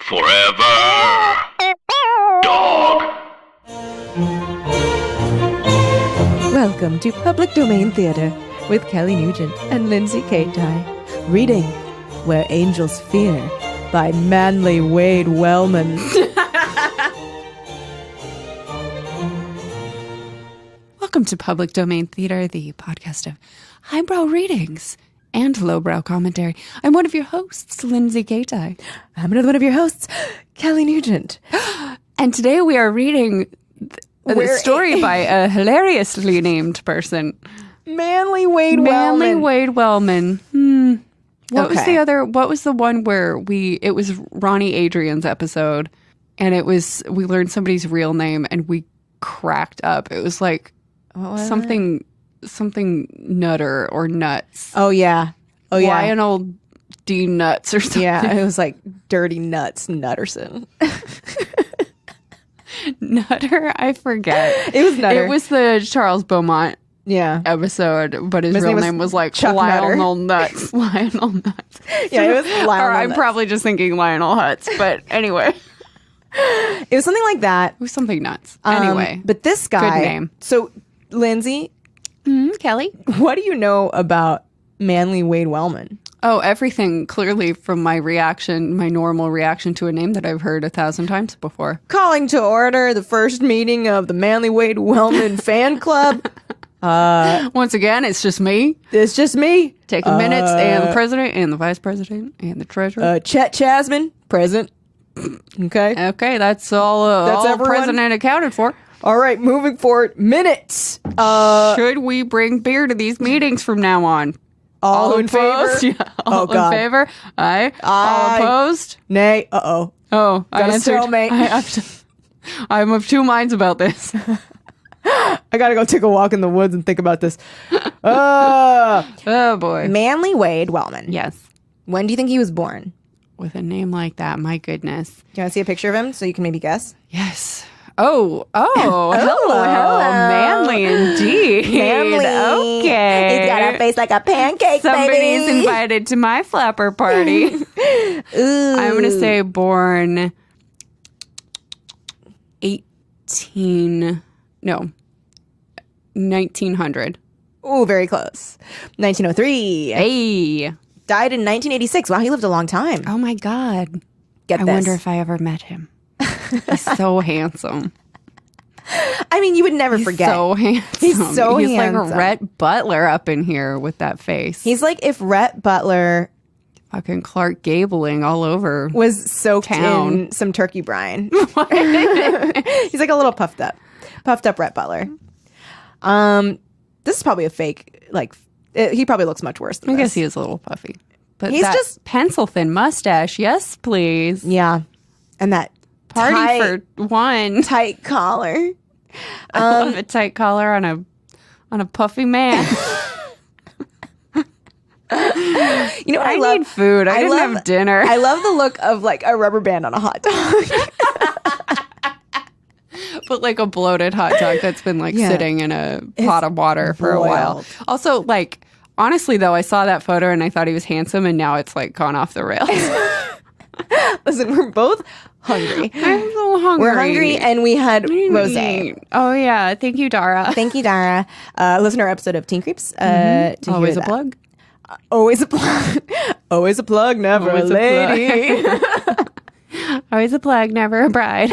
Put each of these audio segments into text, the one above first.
Forever. Dog. Welcome to Public Domain Theater with Kelly Nugent and Lindsay Kaitai. Reading Where Angels Fear by Manly Wade Wellman. Welcome to Public Domain Theater, the podcast of highbrow readings and lowbrow commentary. I'm one of your hosts, Lindsay Kaitai. I'm another one of your hosts, Kelly Nugent. And today we are reading the story by a hilariously named person. Manly Wade Wellman. Manly Wade Wellman. What was the other? What was the one where it was Ronnie Adrian's episode, and we learned somebody's real name and we cracked up. It was like something Nutter or Nuts. Oh yeah. Lionel D. Nuts or something. Yeah, it was like Dirty Nuts Nutterson. Nutter? I forget. It was Nutter. It was the Charles Beaumont episode, but his real name was like Chuck Lionel Nuts. Lionel Nuts. Yeah, it was Lionel Or I'm Nuts. probably just thinking Lionel Hutz, but anyway. It was something like that. It was something nuts. Anyway. But this guy. Good name. So, Lindsay, Kelly? what do you know about Manly Wade Wellman? Oh, everything clearly from my normal reaction to a name that I've heard 1,000 times before. Calling to order the first meeting of the Manly Wade Wellman fan club. Once again, it's just me. It's just me. Taking minutes, and the president, and the vice president, and the treasurer. Chet Chasman, present. Okay. Okay, that's all everyone? president accounted for. All right, moving forward. Minutes. Should we bring beer to these meetings from now on? All in opposed? favor? Yeah. All God. in favor? Aye. All opposed? Nay. Uh-oh. Oh, I Got a answered. stalemate. I'm of two minds about this. I gotta go take a walk in the woods and think about this. Oh boy. Manly Wade Wellman. Yes. When do you think he was born? With a name like that, my goodness. Do you want to see a picture of him so you can maybe guess? Yes. Oh, hello. Manly indeed. Manly. Okay. He's got a face like a pancake, Somebody's baby. invited to my flapper party. Ooh. I'm going to say born 1900. Ooh, very close. 1903. Hey. Died in 1986. Wow, he lived a long time. Oh my God. Get I this. wonder if I ever met him. He's so handsome. I mean, you would never forget. So handsome. He's so He's handsome. like a Rhett Butler up in here with that face. He's like if Rhett Butler fucking Clark Gabling all over. was soaked Town. in some turkey brine. He's like a little puffed up Rhett Butler. This is probably a fake. He probably looks much worse than I this. guess he is a little puffy. But He's that just- pencil thin mustache. Yes, please. Yeah, and that Party for one. tight collar. I love a tight collar on a puffy man. You know what I I love? need food. I didn't have dinner. I love the look of like a rubber band on a hot dog. But like a bloated hot dog that's been like sitting in a pot of water for a while. boiled. Also, like, honestly though, I saw that photo and I thought he was handsome, and now it's like gone off the rails. Listen, we're both hungry. I'm so hungry. We're hungry, and we had rosé. Oh yeah, thank you, Dara. Thank you, Dara. Listen to our episode of Teen Creeps. To Always hear a that. plug. Always a plug. Always a plug, never Always a a lady. Always a plug, never a bride.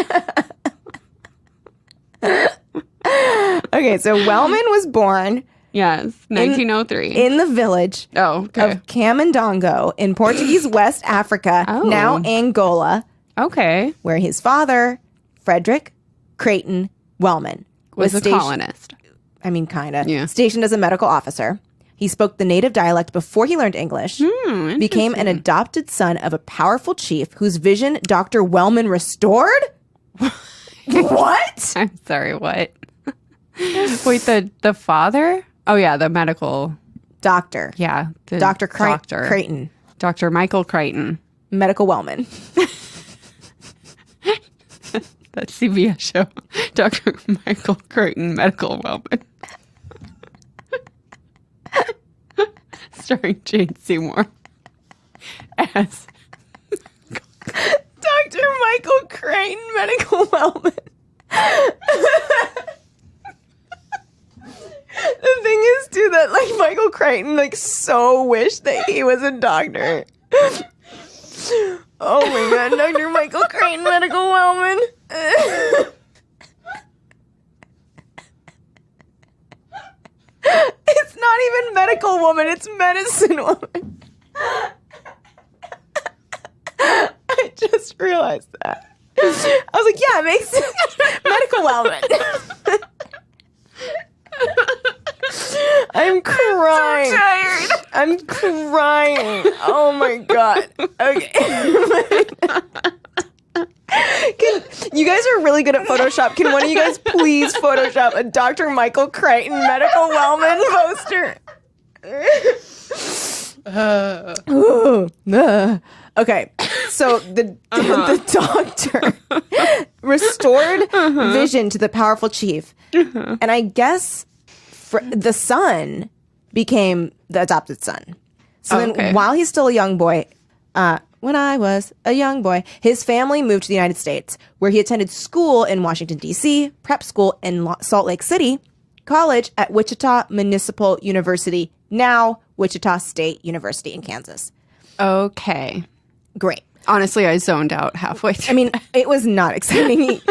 Okay, so Wellman was born Yes, 1903. in the village Oh, okay. of Camandongo in Portuguese West Africa, Oh. now Angola, Okay. where his father, Frederick Creighton Wellman, Was a stationed- colonist. I mean, kind of. Yeah. Stationed as a medical officer. He spoke the native dialect before he learned English. Became an adopted son of a powerful chief whose vision Dr. Wellman restored? What? I'm sorry, what? Wait, the father? Oh, yeah, the medical. Doctor. Yeah. The Dr. doctor. Creighton. Dr. Michael Crichton. Medical Wellman. That CBS show. Dr. Michael Crichton, Medical Wellman. Starring Jane Seymour as Dr. Crichton Medical Wellman. The thing is, too, that like Michael Crichton like so wished that he was a doctor. Oh my god, Dr. Michael Crichton Medical Wellman. It's not even medical woman, it's medicine woman. I just realized that. I was like, yeah, it makes sense. Medical Wellman. I'm crying. I'm so tired. I'm crying. Oh my god. Okay. You guys are really good at Photoshop. Can one of you guys please Photoshop a Dr. Michael Crichton Medical Wellman poster? Okay, so the doctor restored vision to the powerful chief, and I guess the son became the adopted son. So then, while he's still a young boy, when I was a young boy, his family moved to the United States, where he attended school in Washington, D.C., prep school in Salt Lake City, college at Wichita Municipal University, now Wichita State University in Kansas. Okay. Great. Honestly, I zoned out halfway through. I mean, it was not exciting.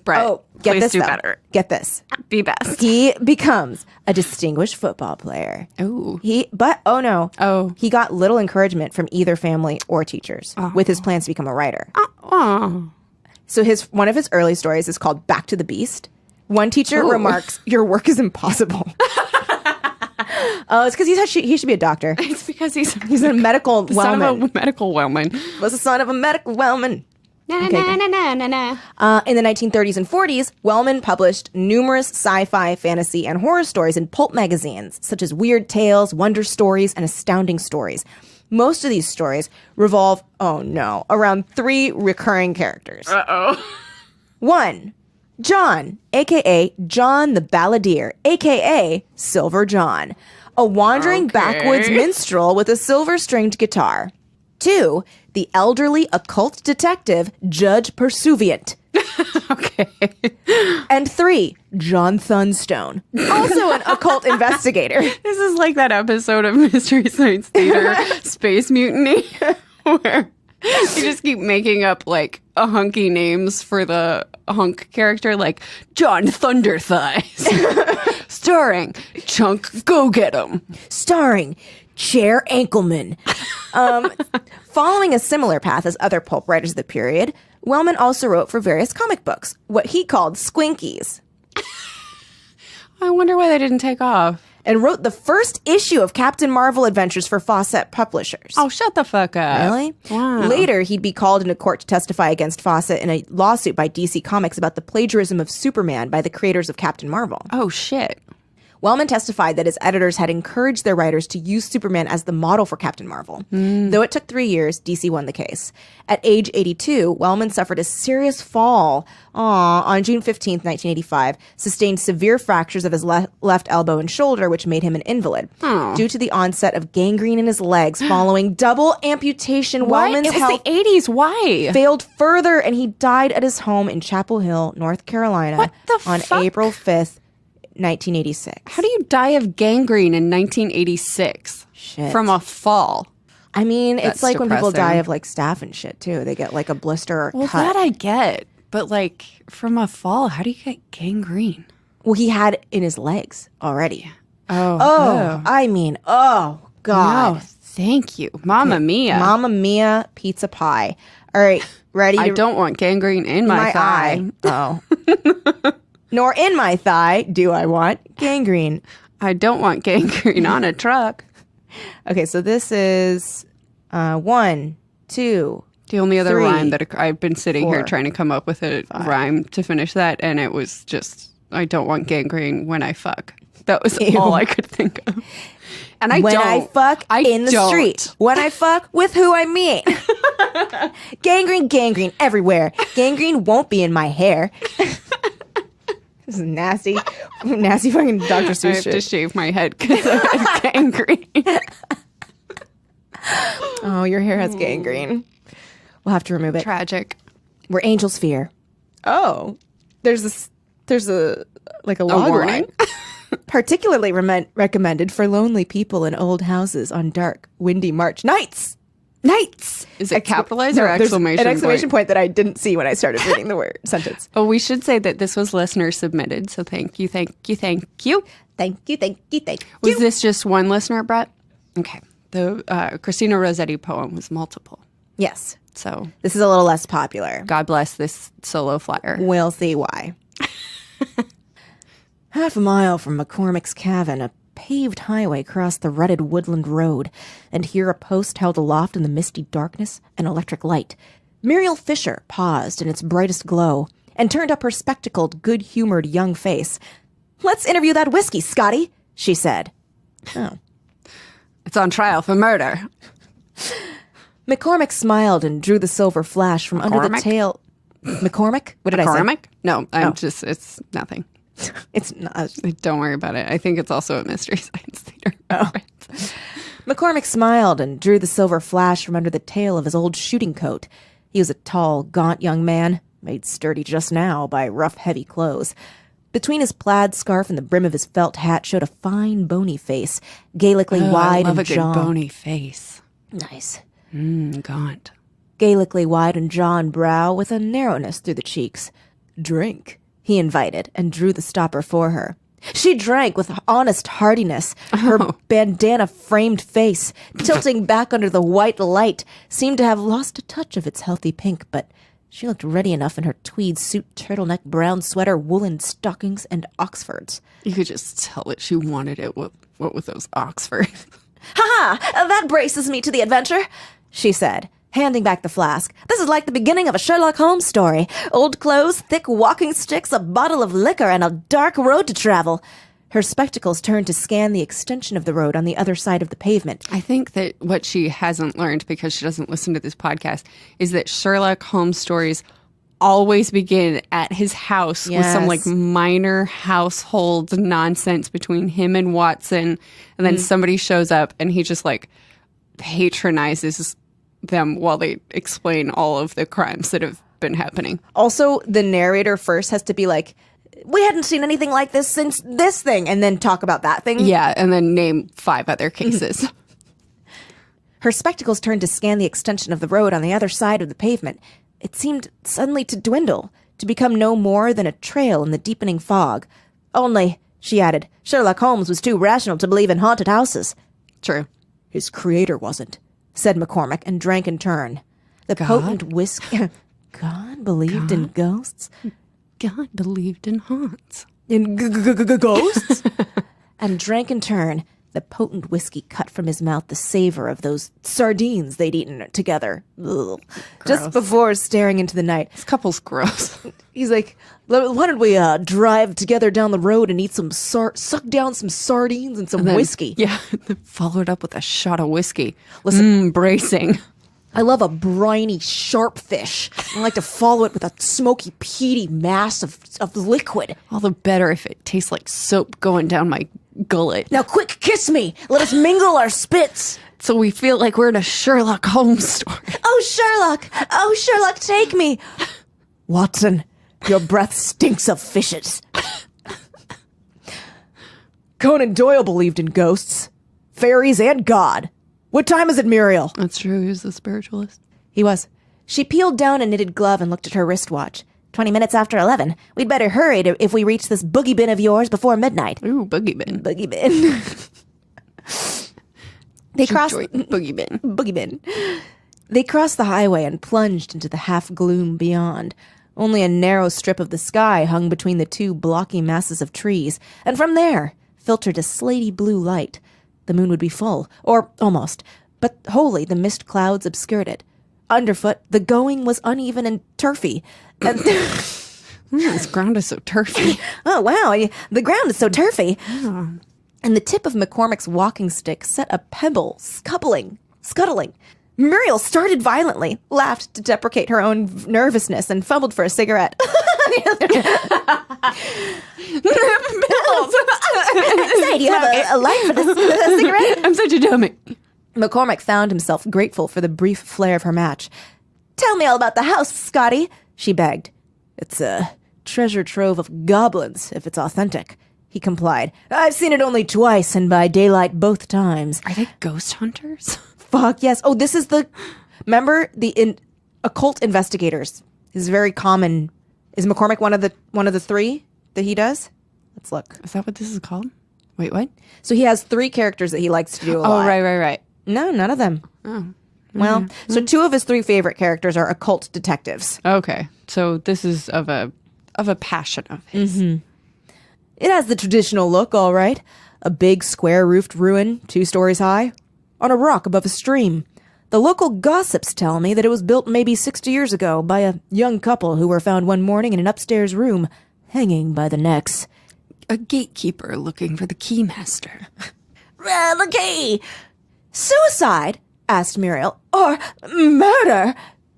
Brett, get please this do though. better. Get this. Be best. He becomes a distinguished football player. Ooh. He got little encouragement from either family or teachers with his plans to become a writer. So one of his early stories is called Back to the Beast. One teacher remarks, "Your work is impossible." It's because he should be a doctor. It's because he's a medical son Wellman. of a medical Wellman. Was the son of a medical Wellman. Na, Okay, na, good. na, na, na, In the 1930s and 40s, Wellman published numerous sci-fi, fantasy, and horror stories in pulp magazines, such as Weird Tales, Wonder Stories, and Astounding Stories. Most of these stories revolve, around three recurring characters. Uh-oh. 1. John, a.k.a. John the Balladeer, a.k.a. Silver John, a wandering backwoods minstrel with a silver-stringed guitar. 2. The elderly occult detective, Judge Pursuivant. Okay. And 3. John Thunstone, also an occult investigator. This is like that episode of Mystery Science Theater, Space Mutiny, where you just keep making up like a hunky names for the hunk character, like John Thunder Thighs, starring Chunk Go Get 'em, Starring Chair Ankleman. Following a similar path as other pulp writers of the period, Wellman also wrote for various comic books, what he called squinkies. I wonder why they didn't take off. And wrote the first issue of Captain Marvel Adventures for Fawcett Publishers. Oh, shut the fuck up. Really? Wow. Later, he'd be called into court to testify against Fawcett in a lawsuit by DC Comics about the plagiarism of Superman by the creators of Captain Marvel. Oh, shit. Wellman testified that his editors had encouraged their writers to use Superman as the model for Captain Marvel. Though it took 3 years, DC won the case. At age 82, Wellman suffered a serious fall on June 15th, 1985, sustained severe fractures of his left elbow and shoulder, which made him an invalid. Due to the onset of gangrene in his legs following double amputation, Wellman's It was health the 80s. Why? failed further, and he died at his home in Chapel Hill, North Carolina What the on fuck? April 5th, 1986. How do you die of gangrene in 1986? Shit. From a fall. I mean, it's That's like when people depressing. die of like staph and shit too. They get like a blister or a Well, cut. that I get. But like from a fall, how do you get gangrene? Well, he had it in his legs already. Oh, I mean, oh God. no, thank you. Mamma mia. Mamma mia, pizza pie. All right, ready? I don't want gangrene in my thigh. eye. Oh. Nor in my thigh do I want gangrene. I don't want gangrene on a truck. Okay, so this is 1, 2. The only other 3, rhyme that I've been sitting 4, here trying to come up with a rhyme to finish that, and it was just, I don't want gangrene when I fuck. That was all I could think of. And I when don't. I fuck in the don't. street. When I fuck with who I meet. Gangrene everywhere. Gangrene won't be in my hair. This is nasty. Nasty fucking Dr. I Seuss have to shit. shave my head because I have gangrene. Oh, your hair has gangrene. We'll have to remove it. Tragic. where angels fear. Oh, there's a log warning? line. Particularly recommended for lonely people in old houses on dark, windy March nights. Nights! Is it capitalized or there's exclamation an exclamation point? point that I didn't see when I started reading the sentence. Oh, we should say that this was listener submitted. So thank you, thank you, thank you. Thank you, thank you, thank you. Was this just one listener, Brett? Okay. The Christina Rossetti poem was multiple. Yes. So This is a little less popular. God bless this solo flyer. We'll see why. Half a mile from McCormick's cabin, a paved highway crossed the rutted woodland road, and here a post held aloft in the misty darkness an electric light. Muriel Fisher paused in its brightest glow and turned up her spectacled, good-humored young face. "Let's interview that whiskey, Scotty," she said. Oh. It's on trial for murder. McCormick smiled and drew the silver flash from under the tail. McCormick? What did I say? McCormick? No, it's nothing. It's not. Don't worry about it. I think it's also a Mystery Science Theater. McCormick smiled and drew the silver flash from under the tail of his old shooting coat. He was a tall, gaunt young man, made sturdy just now by rough, heavy clothes. Between his plaid scarf and the brim of his felt hat showed a fine, bony face, Gaelically wide I love and a jaw. good bony face. Nice. Gaunt. Gaelically wide and jaw and brow with a narrowness through the cheeks. "Drink," he invited, and drew the stopper for her. She drank with honest heartiness. Her bandana-framed face, tilting back under the white light, seemed to have lost a touch of its healthy pink, but she looked ready enough in her tweed suit, turtleneck, brown sweater, woolen stockings, and Oxfords. You could just tell that she wanted it. What with those Oxfords? "Ha-ha! That braces me to the adventure," she said, handing back the flask. "This is like the beginning of a Sherlock Holmes story. Old clothes, thick walking sticks, a bottle of liquor, and a dark road to travel." Her spectacles turned to scan the extension of the road on the other side of the pavement. I think that what she hasn't learned, because she doesn't listen to this podcast, is that Sherlock Holmes stories always begin at his house with some like minor household nonsense between him and Watson. And then somebody shows up and he just like patronizes them while they explain all of the crimes that have been happening. Also, the narrator first has to be like, "We hadn't seen anything like this since this thing," and then talk about that thing. Yeah, and then name 5 other cases. Her spectacles turned to scan the extension of the road on the other side of the pavement. It seemed suddenly to dwindle, to become no more than a trail in the deepening fog. "Only," she added, "Sherlock Holmes was too rational to believe in haunted houses." True. "His creator wasn't," said McCormick, and drank in turn. The potent whiskey... God believed in ghosts? God believed in haunts. In ghosts? And drank in turn. The potent whiskey cut from his mouth the savor of those sardines they'd eaten together. Ugh. Just before staring into the night. This couple's gross. He's like, "Why don't we drive together down the road and eat suck down some sardines and some whiskey?" Yeah, followed up with a shot of whiskey. Listen, bracing. "I love a briny, sharp fish. I like to follow it with a smoky, peaty mass of liquid. All the better if it tastes like soap going down my gullet. Now quick, kiss me. Let us mingle our spits." So we feel like we're in a Sherlock Holmes story. "Oh, Sherlock! Oh, Sherlock, take me!" "Watson, your breath stinks of fishes." "Conan Doyle believed in ghosts, fairies, and God. What time is it, Muriel?" That's true. He was a spiritualist. He was. She peeled down a knitted glove and looked at her wristwatch. 20 minutes after 11. We'd better hurry if we reach this boogie bin of yours before midnight." Ooh, boogie bin. Boogie bin. They crossed... Boogie bin. Boogie bin. They crossed the highway and plunged into the half-gloom beyond. Only a narrow strip of the sky hung between the two blocky masses of trees, and from there filtered a slaty blue light. The moon would be full, or almost, but wholly the mist clouds obscured it. Underfoot, the going was uneven and turfy. And This ground is so turfy. oh, wow, the ground is so turfy. Yeah. And the tip of McCormick's walking stick set a pebble scuttling. Muriel started violently, laughed to deprecate her own nervousness, and fumbled for a cigarette. Say, do you have a light for this cigarette? I'm such a dummy. McCormick found himself grateful for the brief flare of her match. "Tell me all about the house, Scotty," she begged. It's a treasure trove of goblins, if it's authentic, he complied. I've seen it only twice, and by daylight both times. Are they ghost hunters? Fuck yes. Oh, this is remember the occult investigators. Is very common. Is McCormick one of the three that he does? Let's look. Is that what this is called? Wait, what? So he has 3 characters that he likes to do a lot. Oh, right. No, none of them. Oh. Well, so 2 of his 3 favorite characters are occult detectives. Okay. So this is of a passion of his. Mm-hmm. It has the traditional look, all right. A big square-roofed ruin, 2 stories high, on a rock above a stream. The local gossips tell me that it was built maybe 60 years ago by a young couple who were found one morning in an upstairs room, hanging by the necks. A gatekeeper looking for the keymaster. The key! Suicide? Asked Muriel. Or murder?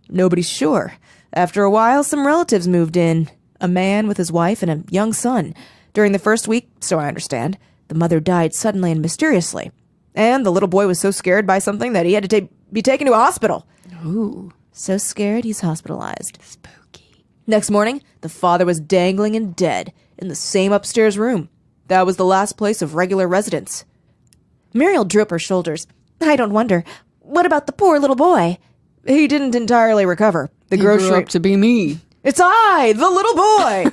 Nobody's sure. After a while, some relatives moved in. A man with his wife and a young son. During the first week, so I understand, the mother died suddenly and mysteriously. And the little boy was so scared by something that he had to be taken to a hospital. Ooh. So scared, he's hospitalized. Spooky. Next morning, the father was dangling and dead in the same upstairs room. That was the last place of regular residence. Muriel drew up her shoulders. I don't wonder. What about the poor little boy? He didn't entirely recover. The grocery grew up to be me. It's I, the little boy!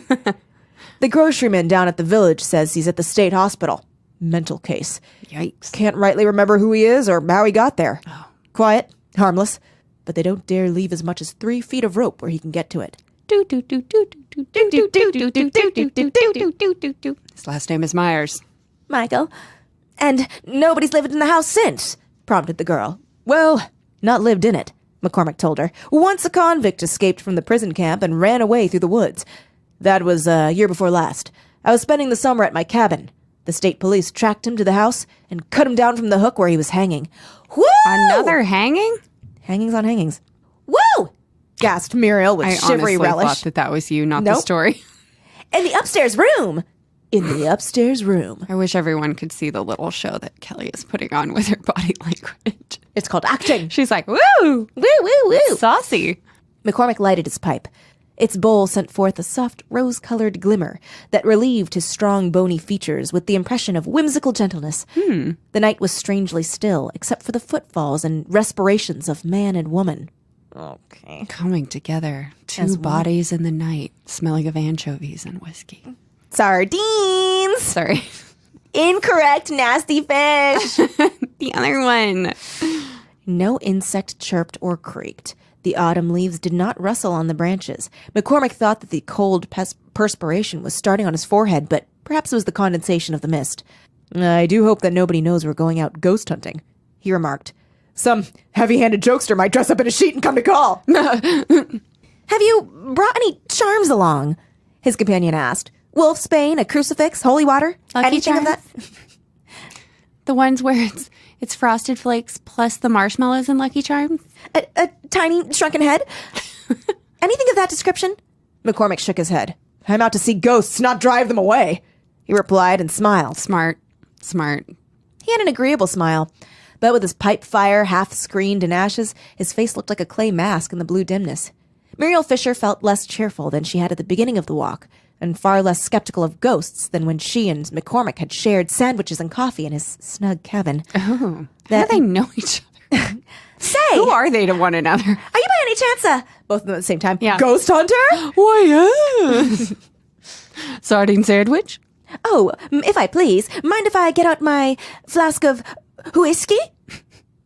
The groceryman down at the village says he's at the state hospital. Mental case. Yikes. Can't rightly remember who he is or how he got there. Oh. Quiet, harmless, but they don't dare leave as much as 3 feet of rope where he can get to it. His last name is Myers. Michael. And nobody's lived in the house since, prompted the girl. Well, not lived in it, McCormick told her. Once a convict escaped from the prison camp and ran away through the woods. That was year before last. I was spending the summer at my cabin. The state police tracked him to the house and cut him down from the hook where he was hanging. Woo! Another hanging? Hangings on hangings. Woo! Gasped Muriel with shivery relish. I honestly thought that was you, not the story. In the upstairs room. In the upstairs room. I wish everyone could see the little show that Kelly is putting on with her body language. It's called acting. She's like, woo! Woo, woo, woo. Saucy. McCormick lighted his pipe. Its bowl sent forth a soft rose-colored glimmer that relieved his strong, bony features with the impression of whimsical gentleness. The night was strangely still, except for the footfalls and respirations of man and woman. Okay. Coming together. 2 bodies in the night, smelling of anchovies and whiskey. Sardines! Sorry. Incorrect, nasty fish! The other one. No insect chirped or creaked. The autumn leaves did not rustle on the branches. McCormick thought that the cold perspiration was starting on his forehead, but perhaps it was the condensation of the mist. I do hope that nobody knows we're going out ghost hunting, he remarked. Some heavy-handed jokester might dress up in a sheet and come to call. Have you brought any charms along? His companion asked. Wolf's bane, a crucifix, holy water, Lucky anything charms? of that? The ones where it's Frosted Flakes plus the marshmallows and Lucky Charms? A tiny, shrunken head? Anything of that description? McCormick shook his head. I'm out to see ghosts, not drive them away, he replied and smiled. Smart. He had an agreeable smile, but with his pipe fire half screened in ashes, his face looked like a clay mask in the blue dimness. Muriel Fisher felt less cheerful than she had at the beginning of the walk, and far less skeptical of ghosts than when she and McCormick had shared sandwiches and coffee in his snug cabin. Oh, how do they know each other? Say! Who are they to one another? Are you by any chance, both of them at the same time, Yeah. ghost hunter? Why, yes. Sardine sandwich? Oh, if I please, mind if I get out my flask of whiskey?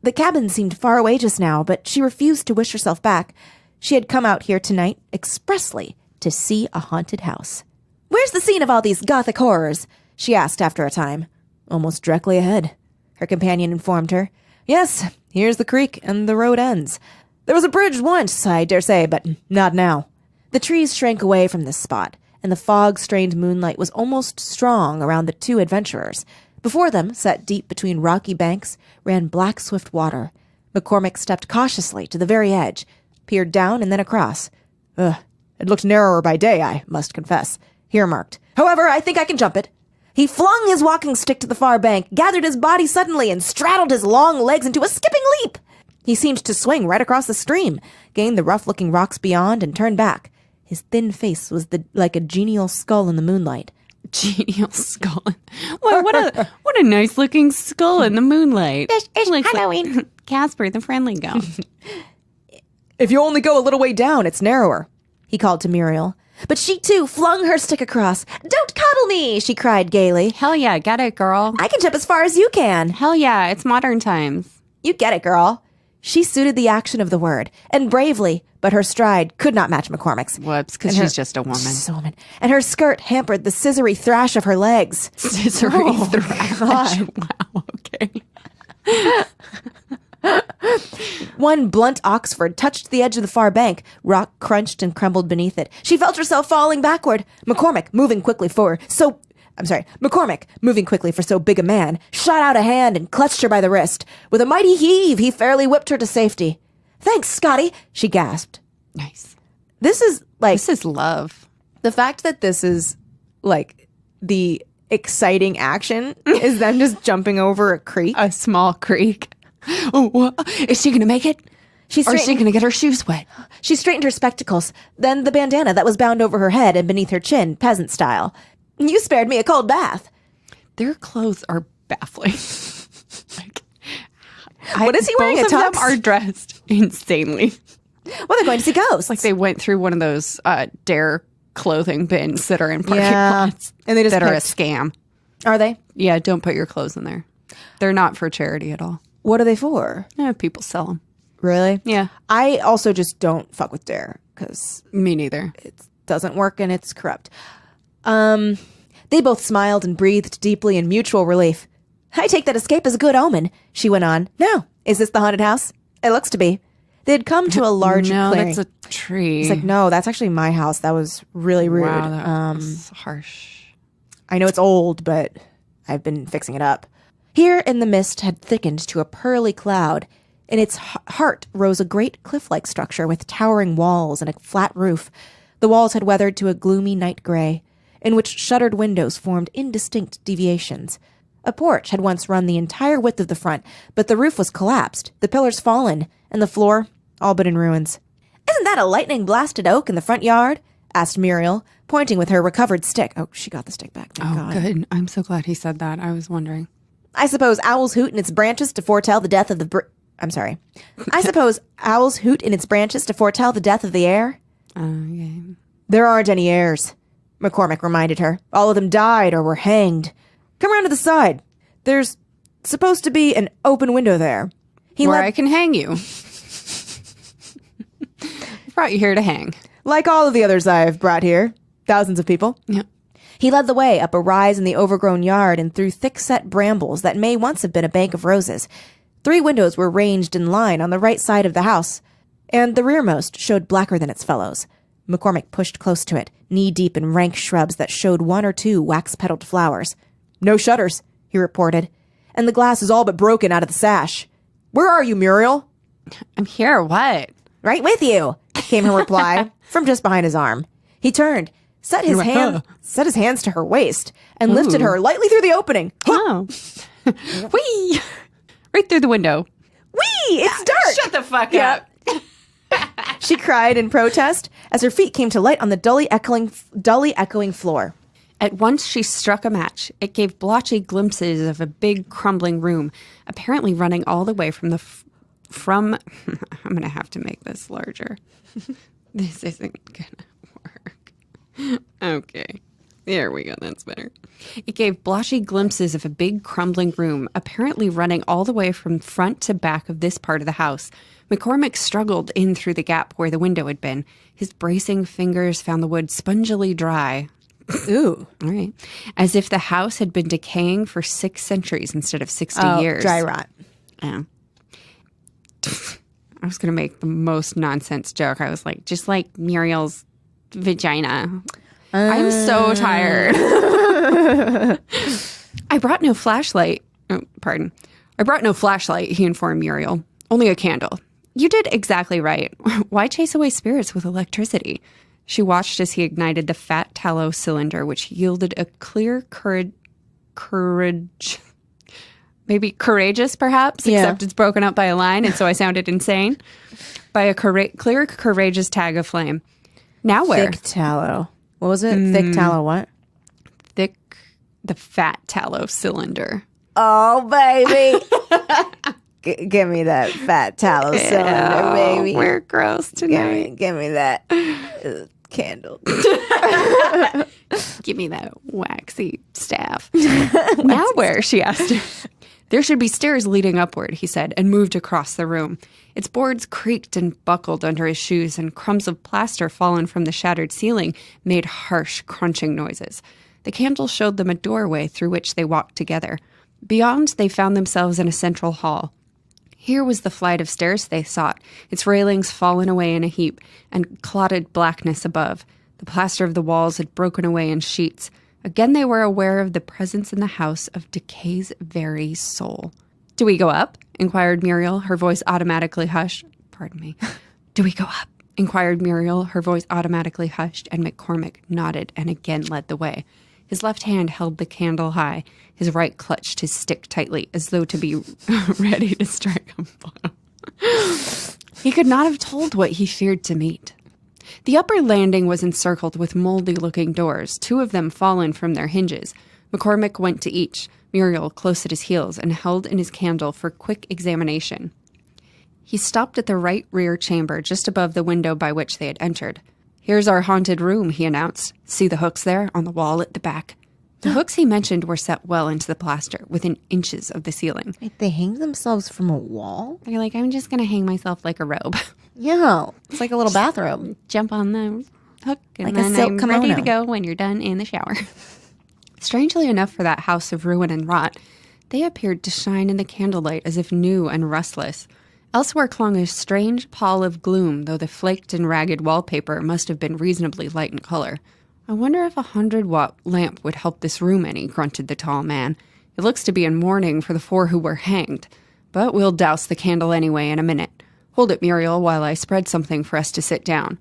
The cabin seemed far away just now, but she refused to wish herself back. She had come out here tonight expressly to see a haunted house. Where's the scene of all these gothic horrors? She asked after a time. Almost directly ahead, her companion informed her. Yes, here's the creek, and the road ends. There was a bridge once, I dare say, but not now. The trees shrank away from this spot, and the fog-strained moonlight was almost strong around the 2 adventurers. Before them, set deep between rocky banks, ran black swift water. McCormick stepped cautiously to the very edge, peered down and then across. It looked narrower by day, I must confess, he remarked. However, I think I can jump it. He flung his walking stick to the far bank, gathered his body suddenly, and straddled his long legs into a skipping leap. He seemed to swing right across the stream, gained the rough-looking rocks beyond, and turned back. His thin face was like a genial skull in the moonlight. Genial skull. Well, what a nice looking skull in the moonlight. It's Halloween. Like Casper the Friendly Ghost. If you only go a little way down, it's narrower, he called to Muriel. But she, too, flung her stick across. Don't cuddle me, she cried gaily. Hell yeah, get it, girl. I can jump as far as you can. Hell yeah, it's modern times. You get it, girl. She suited the action of the word, and bravely, but her stride could not match McCormick's. Whoops, because she's just a woman. She's a woman. And her skirt hampered the scissory thrash of her legs. Scissory thrash. Wow, okay. One blunt Oxford touched the edge of the far bank. Rock crunched and crumbled beneath it. She felt herself falling backward. McCormick, moving quickly for so big a man, shot out a hand and clutched her by the wrist. With a mighty heave, he fairly whipped her to safety. Thanks, Scotty, she gasped. Nice. This is love. The fact that this is like the exciting action is them just jumping over a creek. A small creek. Oh, is she going to make it? Or is she going to get her shoes wet? She straightened her spectacles, then the bandana that was bound over her head and beneath her chin, peasant style. You spared me a cold bath. Their clothes are baffling. What is he wearing? Both of them are dressed insanely. Well, they're going to see ghosts. Like they went through one of those Dare clothing bins that are in parking lots. And they just that are a scam. Are they? Yeah, don't put your clothes in there. They're not for charity at all. What are they for? People sell them. Really? Yeah. I also just don't fuck with Dare because me neither. It doesn't work and it's corrupt. They both smiled and breathed deeply in mutual relief. I take that escape as a good omen, she went on. Now, is this the haunted house? It looks to be. They had come to a large clearing. That's a tree. He's like, no, that's actually my house. That was really rude. Wow, that was harsh. I know it's old, but I've been fixing it up. Here in the mist had thickened to a pearly cloud. In its heart rose a great cliff-like structure with towering walls and a flat roof. The walls had weathered to a gloomy night gray, in which shuttered windows formed indistinct deviations. A porch had once run the entire width of the front, but the roof was collapsed, the pillars fallen, and the floor all but in ruins. Isn't that a lightning-blasted oak in the front yard? Asked Muriel, pointing with her recovered stick. Oh, she got the stick back. Thank God. Good. I'm so glad he said that. I was wondering. I suppose owls hoot in its branches to foretell the death of the... I suppose owls hoot in its branches to foretell the death of the air? Yeah. There aren't any heirs, McCormick reminded her. All of them died or were hanged. Come around to the side. There's supposed to be an open window there. Where I can hang you. Brought you here to hang. Like all of the others I've brought here. Thousands of people. Yeah. He led the way up a rise in the overgrown yard and through thick-set brambles that may once have been a bank of roses. 3 windows were ranged in line on the right side of the house, and the rearmost showed blacker than its fellows. McCormick pushed close to it, knee-deep in rank shrubs that showed 1 or 2 wax-petaled flowers. No shutters, he reported, and the glass is all but broken out of the sash. Where are you, Muriel? I'm here, what? Right with you, came her reply from just behind his arm. He turned, set his hands to her waist, and lifted her lightly through the opening. Oh. Whee! Right through the window. Whee! It's dark! Shut the fuck up. She cried in protest as her feet came to light on the dully echoing floor. At once she struck a match. It gave blotchy glimpses of a big crumbling room, apparently running all the way from I'm going to have to make this larger. This isn't going to work. Okay. There we go. That's better. It gave blotchy glimpses of a big crumbling room, apparently running all the way from front to back of this part of the house. McCormick struggled in through the gap where the window had been. His bracing fingers found the wood spongily dry. Ooh. All right. As if the house had been decaying for 6 centuries instead of 60 years. Dry rot. Yeah. I was going to make the most nonsense joke. I was like, just like Muriel's vagina. I'm so tired. I brought no flashlight. Oh, pardon. I brought no flashlight, he informed Muriel. Only a candle. You did exactly right. Why chase away spirits with electricity? She watched as he ignited the fat tallow cylinder, which yielded a clear courage. Maybe courageous, perhaps, except it's broken up by a line, and so I sounded insane. By a clear, courageous tag of flame. Now where? Thick tallow. What was it? Thick tallow what? The fat tallow cylinder. Oh, baby. Give me that fat tallow cylinder, baby. We're gross tonight. Give me that candle. Give me that waxy staff. Now where? She asked him. There should be stairs leading upward, he said, and moved across the room. Its boards creaked and buckled under his shoes, and crumbs of plaster fallen from the shattered ceiling made harsh, crunching noises. The candle showed them a doorway through which they walked together. Beyond, they found themselves in a central hall. Here was the flight of stairs they sought, its railings fallen away in a heap, and clotted blackness above. The plaster of the walls had broken away in sheets. Again they were aware of the presence in the house of Decay's very soul. "Do we go up?" inquired Muriel, her voice automatically hushed. Pardon me. "Do we go up?" inquired Muriel, her voice automatically hushed, and McCormick nodded and again led the way. His left hand held the candle high. His right clutched his stick tightly, as though to be ready to strike a blow. He could not have told what he feared to meet. The upper landing was encircled with moldy-looking doors, 2 of them fallen from their hinges. McCormick went to each, Muriel close at his heels, and held in his candle for quick examination. He stopped at the right rear chamber, just above the window by which they had entered. "Here's our haunted room," he announced. "See the hooks there, on the wall at the back?" The hooks he mentioned were set well into the plaster, within inches of the ceiling. Wait, they hang themselves from a wall? They're like, "I'm just going to hang myself like a robe." Yeah, it's like a little bathrobe. Jump on the hook, and Like a then silk I'm kimono. ready to go when you're done in the shower. Strangely enough for that house of ruin and rot, they appeared to shine in the candlelight as if new and restless. Elsewhere clung a strange pall of gloom, though the flaked and ragged wallpaper must have been reasonably light in color. "I wonder if a 100-watt lamp would help this room any," grunted the tall man. "It looks to be in mourning for the 4 who were hanged. But we'll douse the candle anyway in a minute. Hold it, Muriel, while I spread something for us to sit down."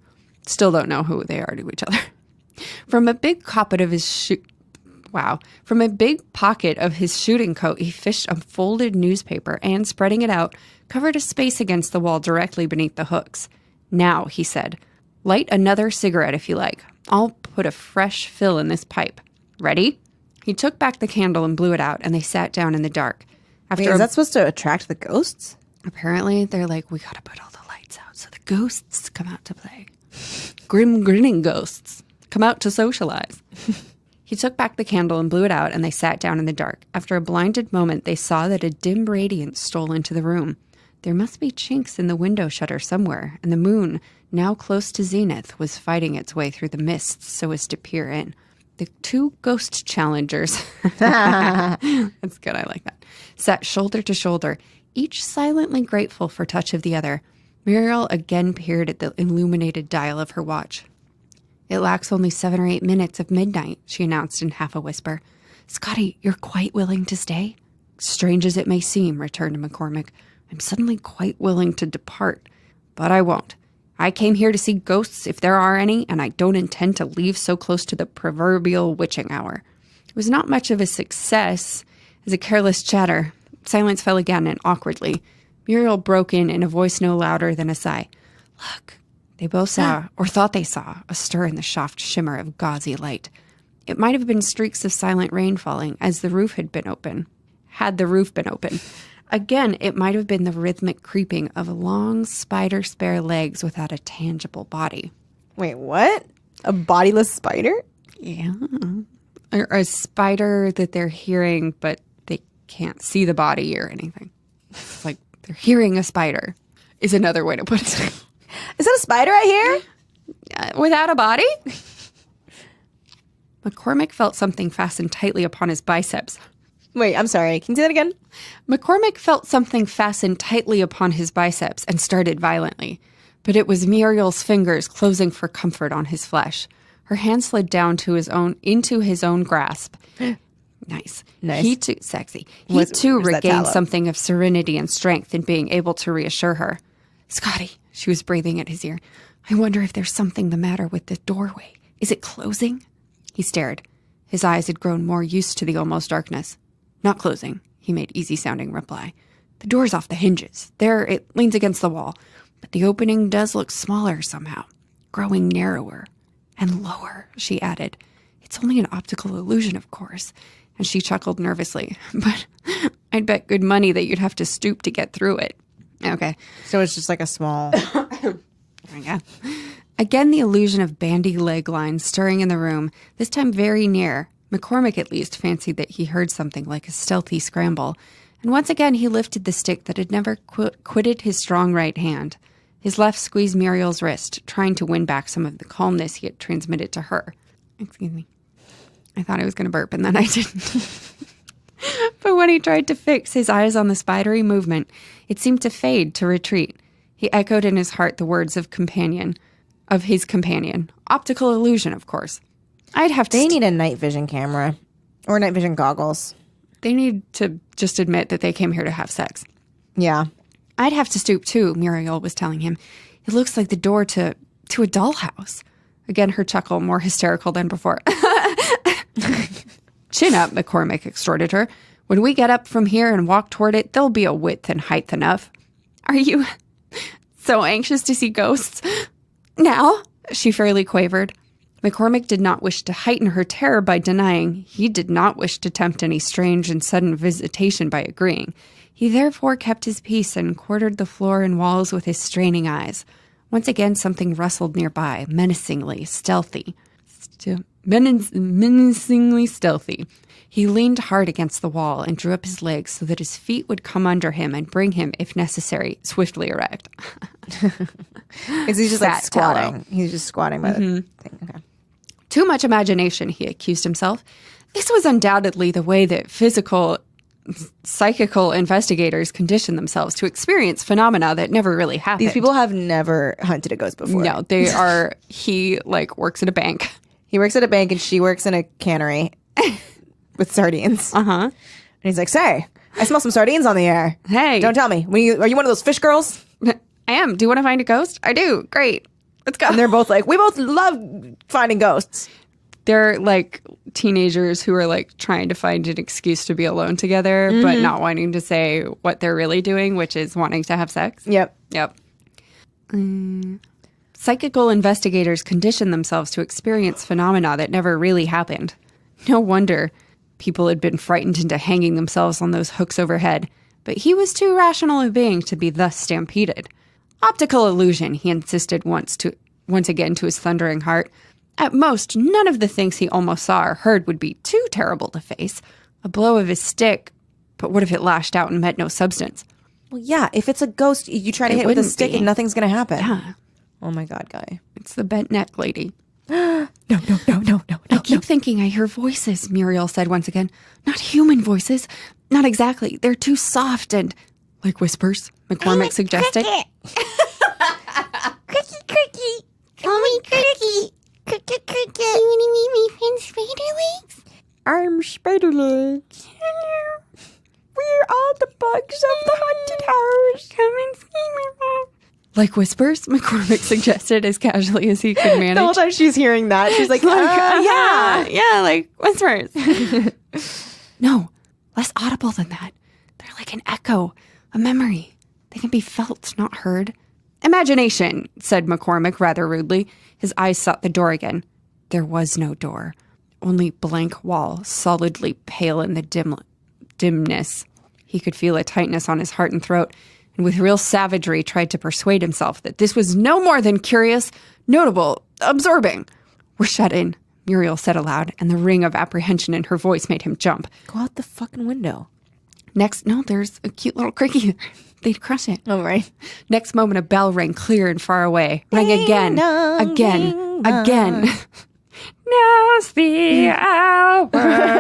Still don't know who they are to each other. From a big pocket of his shooting coat, he fished a folded newspaper and, spreading it out, covered a space against the wall directly beneath the hooks. "Now," he said, "light another cigarette if you like. I'll put a fresh fill in this pipe. Ready?" He took back the candle and blew it out, and they sat down in the dark. Wait, is that supposed to attract the ghosts? Apparently, they're like, "We gotta put all the lights out so the ghosts come out to play. Grim grinning ghosts come out to socialize." He took back the candle and blew it out, and they sat down in the dark. After a blinded moment, they saw that a dim radiance stole into the room. There must be chinks in the window shutter somewhere, and the moon, now close to zenith, was fighting its way through the mists so as to peer in. The 2 ghost challengers, that's good, I like that, sat shoulder to shoulder, each silently grateful for touch of the other. Muriel again peered at the illuminated dial of her watch. "It lacks only 7 or 8 minutes of midnight," she announced in half a whisper. "Scotty, you're quite willing to stay?" "Strange as it may seem," returned McCormick, "I'm suddenly quite willing to depart. But I won't. I came here to see ghosts, if there are any, and I don't intend to leave so close to the proverbial witching hour." It was not much of a success as a careless chatter. Silence fell again, and awkwardly. Muriel broke in a voice no louder than a sigh. "Look." They both saw, or thought they saw, a stir in the soft shimmer of gauzy light. It might have been streaks of silent rain falling, as the roof had been open. Had the roof been open. Again, it might have been the rhythmic creeping of long spider-spare legs without a tangible body. Wait, what? A bodiless spider? Yeah. Or a spider that they're hearing, but they can't see the body or anything. It's like they're hearing a spider is another way to put it. Is that a spider I hear? Without a body? McCormick felt something fastened tightly upon his biceps. Wait, I'm sorry. Can you do that again? McCormick felt something fastened tightly upon his biceps and started violently. But it was Muriel's fingers closing for comfort on his flesh. Her hand slid down into his own grasp. Nice. He too, sexy. He too regained something of serenity and strength in being able to reassure her. "Scotty," she was breathing at his ear, "I wonder if there's something the matter with the doorway. Is it closing?" He stared. His eyes had grown more used to the almost darkness. "Not closing," he made easy-sounding reply. "The door's off the hinges. There, it leans against the wall. But the opening does look smaller somehow, growing narrower." And lower, she added. It's only an optical illusion, of course. And she chuckled nervously. But I'd bet good money that you'd have to stoop to get through it. Okay. So it's just like a small... Yeah. Again, the illusion of bandy leg lines stirring in the room, this time very near. McCormick at least fancied that he heard something like a stealthy scramble. And once again, he lifted the stick that had never quitted his strong right hand. His left squeezed Muriel's wrist, trying to win back some of the calmness he had transmitted to her. Excuse me. I thought I was going to burp, and then I didn't. But when he tried to fix his eyes on the spidery movement, it seemed to fade, to retreat. He echoed in his heart the words of his companion. Optical illusion, of course. I'd have to... They need a night vision camera. Or night vision goggles. They need to just admit that they came here to have sex. Yeah. I'd have to stoop, too, Muriel was telling him. It looks like the door to a dollhouse. Again, her chuckle more hysterical than before. Chin up, McCormick exhorted her. When we get up from here and walk toward it, there'll be a width and height enough. Are you so anxious to see ghosts? Now? She fairly quavered. McCormick did not wish to heighten her terror by denying. He did not wish to tempt any strange and sudden visitation by agreeing. He therefore kept his peace and quartered the floor and walls with his straining eyes. Once again, something rustled nearby, menacingly stealthy. Menacingly stealthy. He leaned hard against the wall and drew up his legs so that his feet would come under him and bring him, if necessary, swiftly erect. Is he just like squatting? Tallow. He's just squatting by the thing. Okay. Too much imagination, he accused himself. This was undoubtedly the way that psychical investigators condition themselves to experience phenomena that never really happened. These people have never hunted a ghost before. No, they are, he works at a bank. He works at a bank and she works in a cannery with sardines. Uh-huh. And he's like, say, I smell some sardines on the air. Hey. Don't tell me. Are you one of those fish girls? I am. Do you want to find a ghost? I do. Great. Let's go. And they're both like, we both love finding ghosts. They're like teenagers who are like trying to find an excuse to be alone together, but not wanting to say what they're really doing, which is wanting to have sex. Yep. Psychical investigators condition themselves to experience phenomena that never really happened. No wonder people had been frightened into hanging themselves on those hooks overhead, but he was too rational a being to be thus stampeded. Optical illusion, he insisted once again to his thundering heart. At most, none of the things he almost saw or heard would be too terrible to face. A blow of his stick, but what if it lashed out and met no substance? Well, yeah, if it's a ghost, you try to hit with a stick and nothing's going to happen. Yeah. Oh my God, Guy. It's the bent neck lady. No. I keep thinking I hear voices, Muriel said once again. Not human voices. Not exactly. They're too soft and... Like whispers, McCormick suggested. Cookie. Call me Cookie. Cookie. You want to meet my friend Spiderlegs? I'm Spiderlegs. Hello. We're all the bugs of the haunted house. Come and see my mom. Like whispers, McCormick suggested as casually as he could manage. The whole time she's hearing that, she's like, yeah, like whispers. No, less audible than that. They're like an echo, a memory. They can be felt, not heard. Imagination, said McCormick rather rudely. His eyes sought the door again. There was no door. Only blank wall, solidly pale in the dimness. He could feel a tightness on his heart and throat, and with real savagery tried to persuade himself that this was no more than curious, notable, absorbing. We're shut in, Muriel said aloud, and the ring of apprehension in her voice made him jump. Go out the fucking window. There's a cute little cricket. They'd crush it. Oh, right. Next moment, a bell rang clear and far away. Rang again. Again. Now's the hour.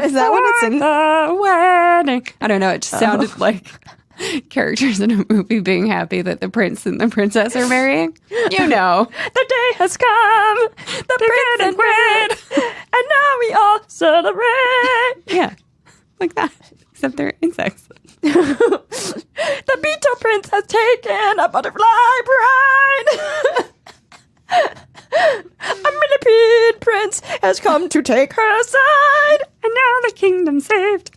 Is that what it's in? The wedding. I don't know. It just sounded like characters in a movie being happy that the prince and the princess are marrying. You know. The day has come. The prince and queen. And now we all celebrate. Yeah. Like that. Except they're insects. The beetle prince has taken a butterfly bride. A millipede prince has come to take her side. And now the kingdom's saved.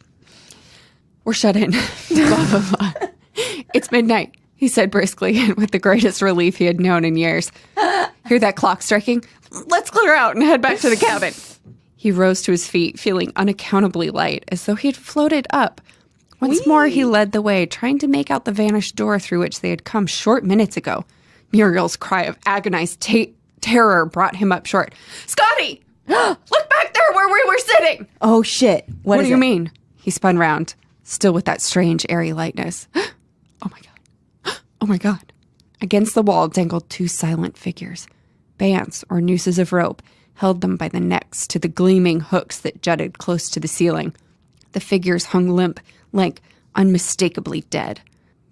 We're shut in. Blah, blah, blah. It's midnight, he said briskly and with the greatest relief he had known in years. Hear that clock striking? Let's clear out and head back to the cabin. He rose to his feet, feeling unaccountably light, as though he had floated up. Once more, he led the way, trying to make out the vanished door through which they had come short minutes ago. Muriel's cry of agonized terror brought him up short. Scotty! Look back there where we were sitting! Oh, shit. What do you mean? He spun round, still with that strange, airy lightness. Oh, my God. Oh, my God. Against the wall dangled two silent figures. Bands, or nooses of rope, held them by the necks to the gleaming hooks that jutted close to the ceiling. The figures hung limp, lank, unmistakably dead.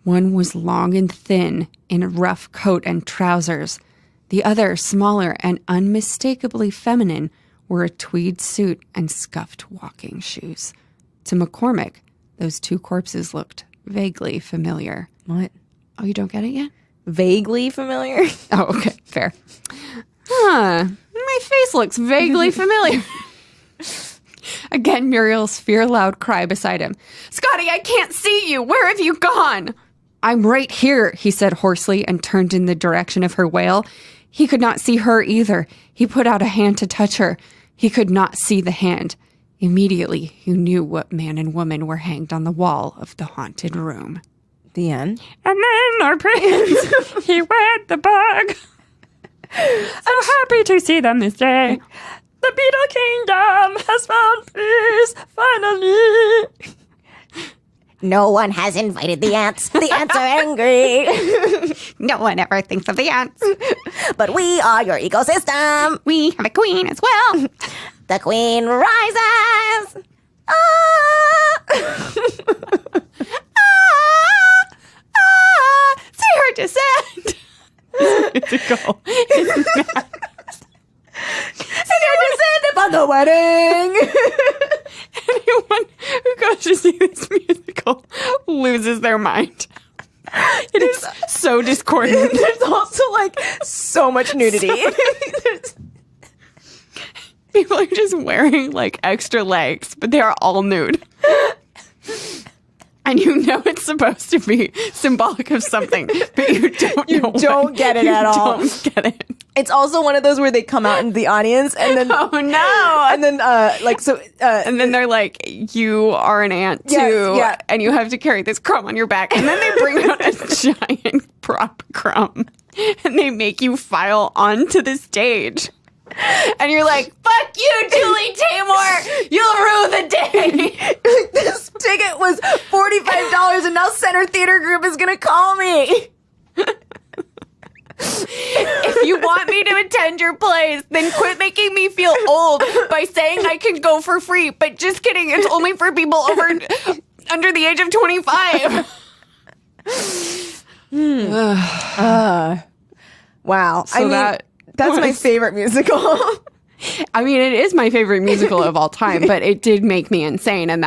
One was long and thin, in a rough coat and trousers. The other, smaller and unmistakably feminine, wore a tweed suit and scuffed walking shoes. To McCormick, those two corpses looked vaguely familiar. What? Oh, you don't get it yet? Vaguely familiar? Oh, okay, fair. My face looks vaguely familiar. Again, Muriel's fear-loud cry beside him. Scotty, I can't see you. Where have you gone? I'm right here, he said hoarsely and turned in the direction of her wail. He could not see her either. He put out a hand to touch her. He could not see the hand. Immediately, he knew what man and woman were hanged on the wall of the haunted room. The end. And then our prince, he wed the bug. So happy to see them this day. The Beetle Kingdom has found peace, finally. No one has invited the ants. The ants are angry. No one ever thinks of the ants. But we are your ecosystem. We have a queen as well. The queen rises. Ah! See her descend. Musical. See her descend upon the wedding. Anyone who goes to see this musical loses their mind. It is so discordant. There's also like so much nudity. People are just wearing like extra legs, but they are all nude. And you know it's supposed to be symbolic of something, but you don't know. Don't get it at all. You don't get it. It's also one of those where they come out into the audience and then Oh no! and then And then they're like, "You are an ant too, yeah. and you have to carry this crumb on your back." And then they bring out a giant prop crumb, and they make you file onto the stage. And you're like, "Fuck you, Julie Taymor! You'll rue the day." this ticket was $45 and now Center Theater Group is gonna call me. If you want me to attend your plays, then quit making me feel old by saying I can go for free. But just kidding, it's only for people under the age of 25. Wow. So that's my favorite musical. I mean, it is my favorite musical of all time, but it did make me insane. And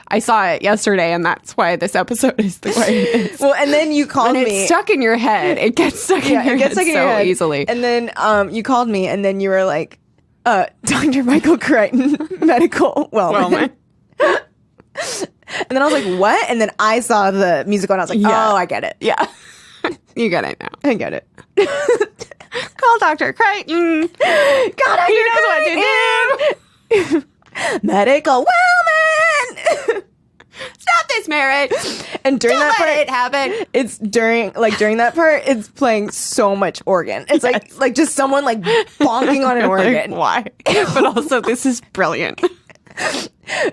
I saw it yesterday, and that's why this episode is the way it is. Well, and then you called And me. it's stuck in your head. It gets stuck in your head so easily. And then you called me, and then you were like, Dr. Michael Crichton, medical Wellman. And then I was like, what? And then I saw the musical, and I was like, oh, I get it. Yeah. You get it now. I get it. Call Dr. Crichton. God, He knows what to do. Medical Wellman. Stop this marriage. And during Don't that let part, it happen. it's during that part, it's playing so much organ. It's like just someone like bonking on an organ. Like, why? But also, this is brilliant.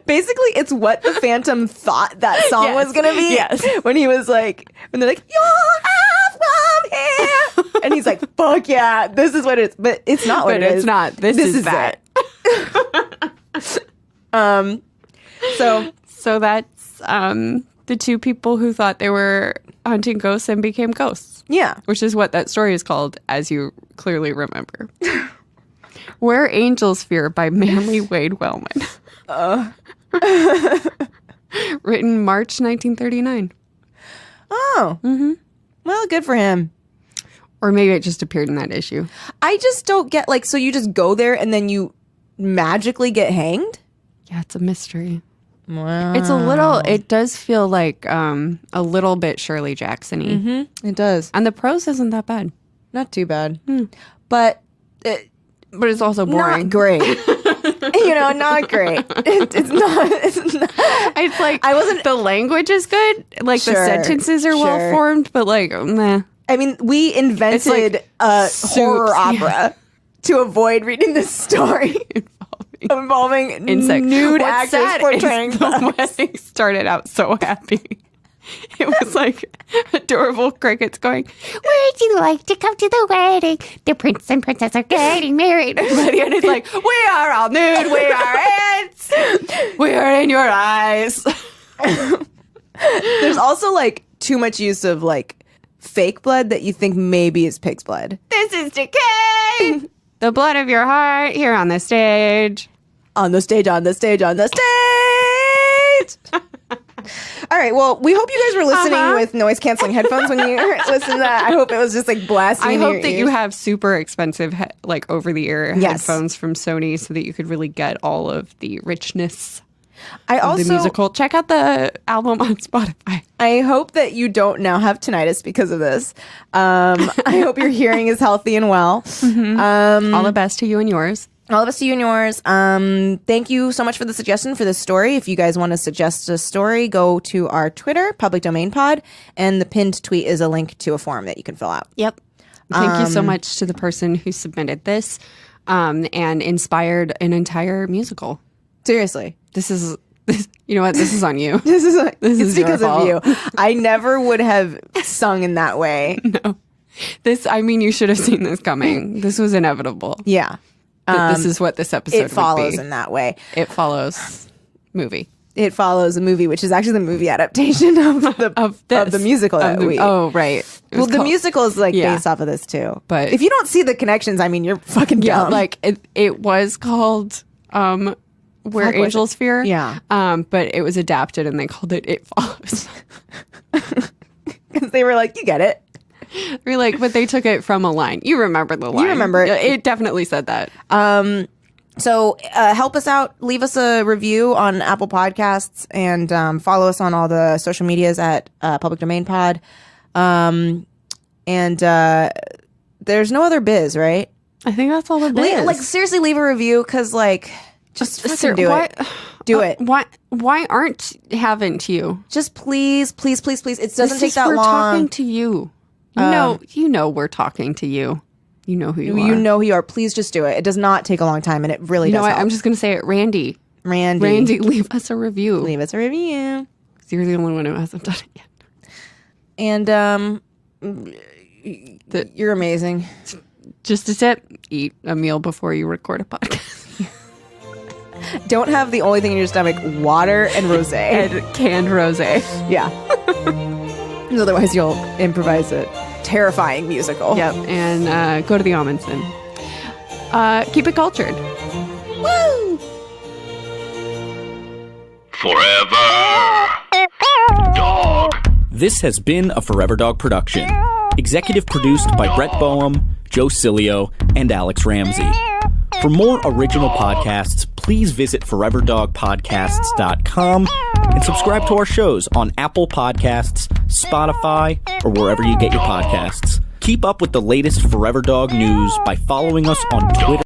Basically, it's what the Phantom thought that song was gonna be. Yes. When he was like, when they're like, "You'll have come here," and he's like, "Fuck yeah, this is what it is." But it's not what But it is. it's not. This is that. So that's the two people who thought they were hunting ghosts and became ghosts. Yeah. Which is what that story is called, as you clearly remember. Where Angels Fear by Manly Wade Wellman. Written March 1939. Oh. Mm-hmm. Well, good for him. Or maybe it just appeared in that issue. I just don't get, like, so you just go there and then you magically get hanged? Yeah, it's a mystery. Wow. It's it does feel like a little bit Shirley Jackson-y. Mm-hmm. It does. And the prose isn't that bad. Not too bad. but But it's also boring. not great. Not great. It's not. It's like I wasn't. the language is good. Like the Sure, sentences are well sure. formed, but like meh. I mean, we invented like a Suits, horror yeah. opera to avoid reading this story involving Insects. nude What's actors sad portraying is the bugs. wedding started out so happy. It was like adorable crickets going, Would you like to come to the wedding? The prince and princess are getting married. and it's like, we are all nude, we are ants, we are in your eyes. There's also like too much use of like fake blood that you think maybe is pig's blood. This is decay. The blood of your heart here on the stage. On the stage, on the stage, on the stage. All right. Well, we hope you guys were listening with noise canceling headphones when you listen to that. I hope it was just like blasting. I in hope your that ears. you have super expensive, like over the ear Yes. headphones from Sony so that you could really get all of the richness I of also the musical. Check out the album on Spotify. I hope that you don't now have tinnitus because of this. I hope your hearing is healthy and well. All the best to you and yours. All of us to you and yours. Thank you so much for the suggestion for this story. If you guys want to suggest a story, go to our Twitter, Public Domain Pod, and the pinned tweet is a link to a form that you can fill out. Yep. Thank you so much to the person who submitted this and inspired an entire musical. Seriously. You know what? This is on you. This is This it's is your because of fault. you. I never would have sung in that way. You should have seen this coming. This was inevitable. Yeah. This is what this episode It follows would be. in that way. It follows movie. It follows a movie, which is actually the movie adaptation of the musical that we. Oh, right. It Well, was the called- musical is like Yeah. based off of this too. But- if you don't see the connections, you're fucking Yeah, dumb. like it was called Where Fuck, was Angels it? Fear. Yeah. But it was adapted and they called it It Follows. because they were like, you get it. We're like, but they took it from a line. You remember the line. remember it. Yeah, it definitely said that. So help us out. Leave us a review on Apple Podcasts and follow us on all the social medias at Public Domain Pod. And there's no other biz, right? I think that's all it is. Like seriously, leave a review because just fucking do it. Do it. Why haven't you? Just please. It doesn't take that we're long. talking to you. You know we're talking to you. You know who you are. You know who you are. Please just do it. It does not take a long time, and it really You know does what? help. I'm just going to say it. Randy, Randy, leave us a review. leave us a review. 'Cause you're the only one who hasn't done it yet. And you're amazing. Just a tip: eat a meal before you record a podcast. Don't have the only thing in your stomach water and rosé. And canned rosé. Yeah. Otherwise, you'll improvise a terrifying musical. Yep, and go to the Amundsen. Keep it cultured. Woo! Forever Dog. This has been a Forever Dog production. Executive produced by Brett Boehm, Joe Cilio, and Alex Ramsey. For more original podcasts, please visit foreverdogpodcasts.com and subscribe to our shows on Apple Podcasts, Spotify, or wherever you get your podcasts. Keep up with the latest Forever Dog news by following us on Twitter.